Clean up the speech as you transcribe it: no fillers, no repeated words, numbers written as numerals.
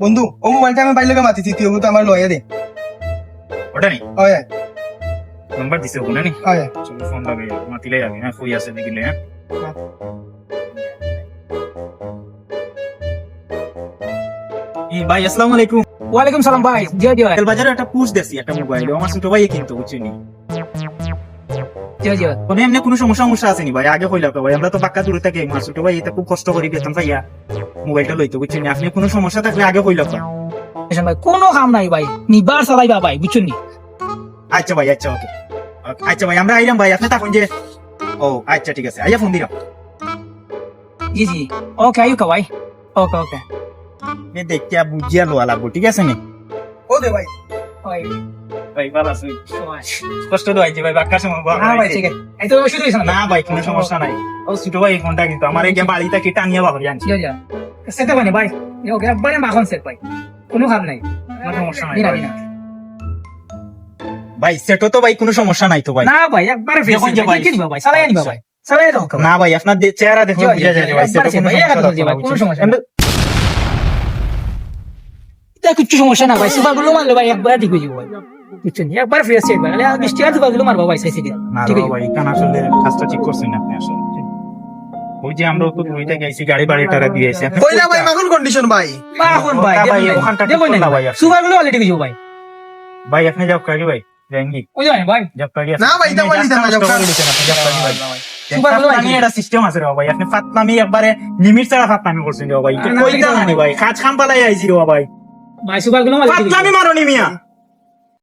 বন্ধু ও মোবাইলটা আমি বাইরে মাতিছি তুই তো আমার লয়ে দে ওটা নি হয় নাম্বার দিছে ওখানে নি হয় চলো ফোন লাগে মাতিলে যাবে হ্যাঁ কই আছে দেখিলে হ্যাঁ ভাই আসসালামু আলাইকুম। ওয়ালাইকুম সালাম ভাই। জি জি ভাই। তেল বাজারে একটা পুশ দেছি একটা মোবাইল আমার ছোট ভাই কিন্তু বুঝছিনি জি জি ভাই। কোনো এমনি কোনো সমস্যা আছে নি ভাই আগে কইলা তো ভাই আমরা তো পাক্কা দূরে থাকি আমার ছোট ভাই এটা খুব কষ্ট করে বেতন পাইয়া মোবাইলটা লইতো বুঝছিনি আপনি কোনো সমস্যা থাকলে আগে কইলা তো। এসব ভাই কোনো কাম নাই ভাই, নিবার চালাইবা ভাই, বুঝছেন নি? আচ্ছা ভাই আচ্ছা ওকে আচ্ছা ভাই আমরা আইলাম ভাই আপনি থাকুন যে ও আচ্ছা ঠিক আছে আইয়া ফোন দিলাম জি জি ওকে আইউকা ভাই। ওকে ওকে আমি দেখিয়া বুঝিয়া লোয়া লাগবো ঠিক আছে নি ও দে ভাই ভাই। ভাই ভালো আছি কষ্ট তো আইছে ভাই বাক্কার সময় না ভাই ঠিক আছে, এই তো শুরু হইছে না ভাই কোনো সমস্যা নাই ও ছোট ভাই এই ফোনটা কিন্তু আমার এই যে বাড়িটা কি টানিয়া বাবা জানছি জি জি সেটা মানে ভাই ওকে একবারে মাখন সেট ভাই, কোনো কাম নাই, কোনো সমস্যা নাই দিনা ভাই। দিনা। ভাই সেটো তো ভাই কোনো সমস্যা নাই তো ভাই না ভাই একবারে ফেস দেখুন যে ভাই। কি নিবা ভাই, চালাই নিবা ভাই, চালাই দাও না ভাই আপনার চেহারা দেখে বুঝা যায় ভাই সেটা কোনো সমস্যা নাই কোনো সমস্যা না, এটা কিচ্ছু সমস্যা না ভাই, সুপার গুলো মারলে ভাই একবার ঠিক হয়ে যাবে ভাই, বুঝছেন নি? একবার ফ্রেশ সেট ভাই, আর মিষ্টি আর সুপার গুলো মারবা ভাই সাইসে দিয়ে না ঠিক আছে ভাই কান আসলে কাজটা ঠিক করছেন না আপনি আসলে ওই যে আমরা তো দুইটা গেছি গাড়ি টাকা দিয়েছি কইলা ভাই মাখন কন্ডিশন ভাই মাখন ভাই ভাই ওখানটা ঠিক দেখো করলা না ভাই ভাই, সুপার গুলো অলরেডি কিছু ভাই, ভাই আপনি যাও কাকি ভাই যাঙ্গি ওই জানেন ভাই যাও কাকি না ভাই, এটা বলি না, যাও কাকি। সুপার গুলো আমি এটা সিস্টেম আছে রে ভাই আপনি ফাতনামি একবারে লিমিট ছাড়া ফাতনামি করছেন রে ভাই না, কই না, জানি ভাই কাজ খাম পালাই আইছি রে ভাই ভাই সুপার গুলো অলরেডি ফাতনামি মারনি মিয়া